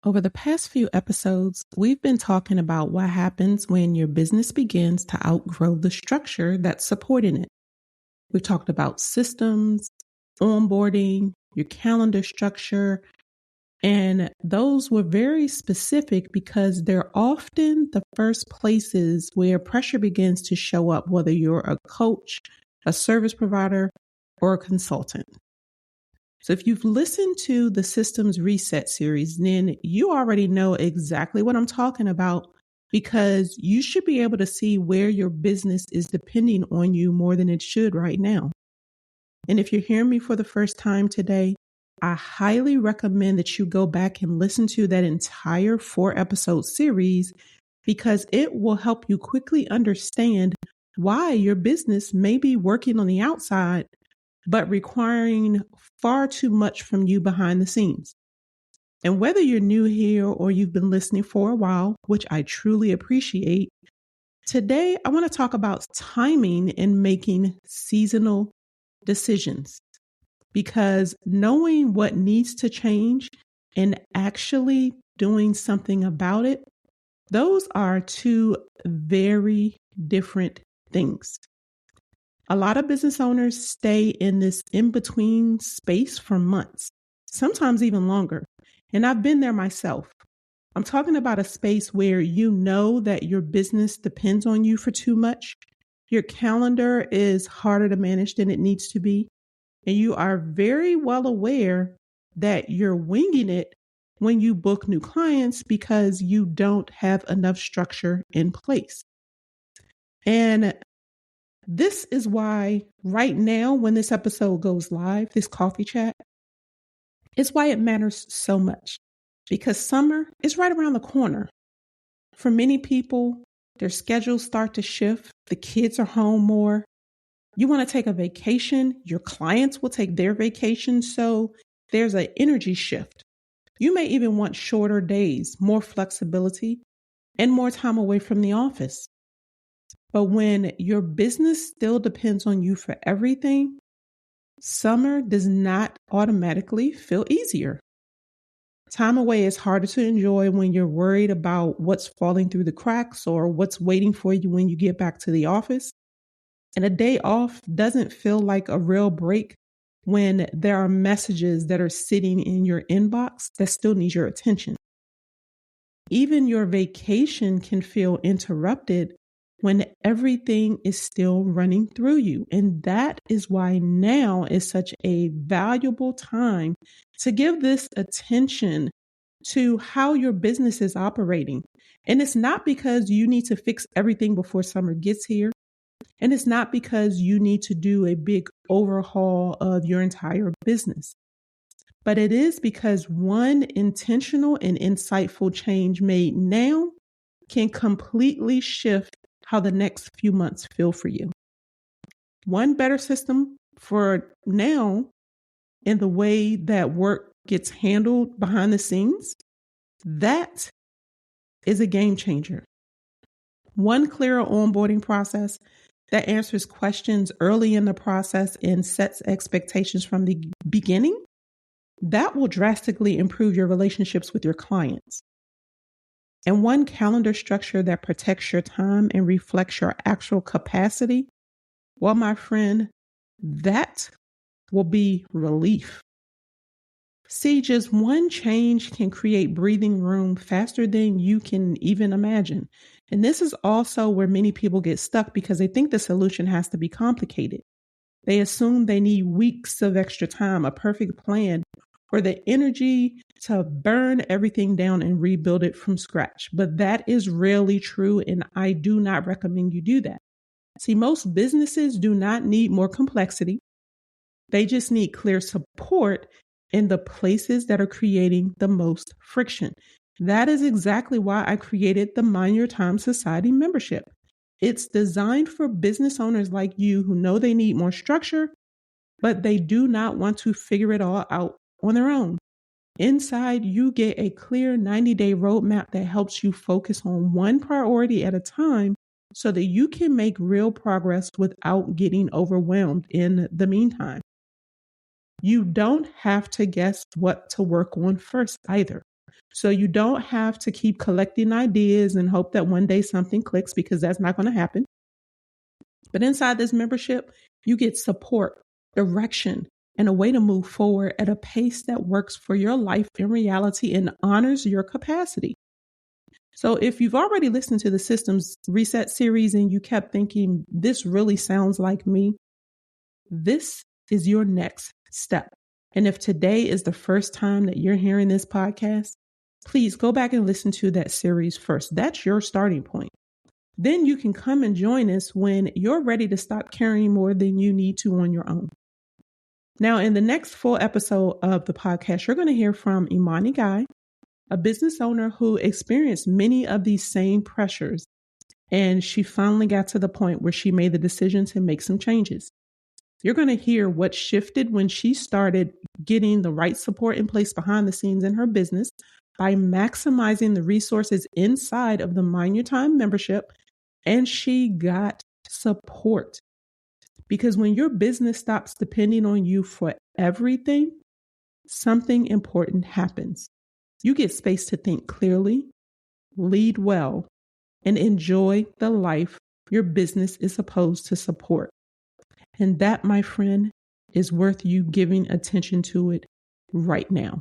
Over the past few episodes, we've been talking about what happens when your business begins to outgrow the structure that's supporting it. We've talked about systems, onboarding, your calendar structure, and those were very specific because they're often the first places where pressure begins to show up, whether you're a coach, a service provider, or a consultant. So if you've listened to the Systems Reset series, then you already know exactly what I'm talking about because you should be able to see where your business is depending on you more than it should right now. And if you're hearing me for the first time today, I highly recommend that you go back and listen to that entire 4-episode series because it will help you quickly understand why your business may be working on the outside but requiring far too much from you behind the scenes. And whether you're new here or you've been listening for a while, which I truly appreciate, today I want to talk about timing and making seasonal decisions. Because knowing what needs to change and actually doing something about it, those are two very different things. A lot of business owners stay in this in-between space for months, sometimes even longer. And I've been there myself. I'm talking about a space where you know that your business depends on you for too much. Your calendar is harder to manage than it needs to be. And you are very well aware that you're winging it when you book new clients because you don't have enough structure in place. And this is why right now, when this episode goes live, this coffee chat, it's why it matters so much because summer is right around the corner. For many people, their schedules start to shift. The kids are home more. You want to take a vacation. Your clients will take their vacation. So there's an energy shift. You may even want shorter days, more flexibility, and more time away from the office. But when your business still depends on you for everything, summer does not automatically feel easier. Time away is harder to enjoy when you're worried about what's falling through the cracks or what's waiting for you when you get back to the office. And a day off doesn't feel like a real break when there are messages that are sitting in your inbox that still need your attention. Even your vacation can feel interrupted when everything is still running through you. And that is why now is such a valuable time to give this attention to how your business is operating. And it's not because you need to fix everything before summer gets here. And it's not because you need to do a big overhaul of your entire business. But it is because one intentional and insightful change made now can completely shift how the next few months feel for you. One better system for now in the way that work gets handled behind the scenes, that is a game changer. One clearer onboarding process that answers questions early in the process and sets expectations from the beginning, that will drastically improve your relationships with your clients. And one calendar structure that protects your time and reflects your actual capacity, well, my friend, that will be relief. See, just one change can create breathing room faster than you can even imagine. And this is also where many people get stuck because they think the solution has to be complicated. They assume they need weeks of extra time, a perfect plan, or the energy to burn everything down and rebuild it from scratch. But that is rarely true, and I do not recommend you do that. See, most businesses do not need more complexity. They just need clear support in the places that are creating the most friction. That is exactly why I created the Mind Your Time Society membership. It's designed for business owners like you who know they need more structure, but they do not want to figure it all out on their own. Inside, you get a clear 90-day roadmap that helps you focus on one priority at a time so that you can make real progress without getting overwhelmed in the meantime. You don't have to guess what to work on first either. So you don't have to keep collecting ideas and hope that one day something clicks, because that's not going to happen. But inside this membership, you get support, direction, and a way to move forward at a pace that works for your life in reality and honors your capacity. So if you've already listened to the Systems Reset series and you kept thinking, this really sounds like me, this is your next step. And if today is the first time that you're hearing this podcast, please go back and listen to that series first. That's your starting point. Then you can come and join us when you're ready to stop carrying more than you need to on your own. Now, in the next full episode of the podcast, you're going to hear from Imani Guy, a business owner who experienced many of these same pressures. And she finally got to the point where she made the decision to make some changes. You're going to hear what shifted when she started getting the right support in place behind the scenes in her business by maximizing the resources inside of the Mind Your Time membership. And she got support. Because when your business stops depending on you for everything, something important happens. You get space to think clearly, lead well, and enjoy the life your business is supposed to support. And that, my friend, is worth you giving attention to it right now.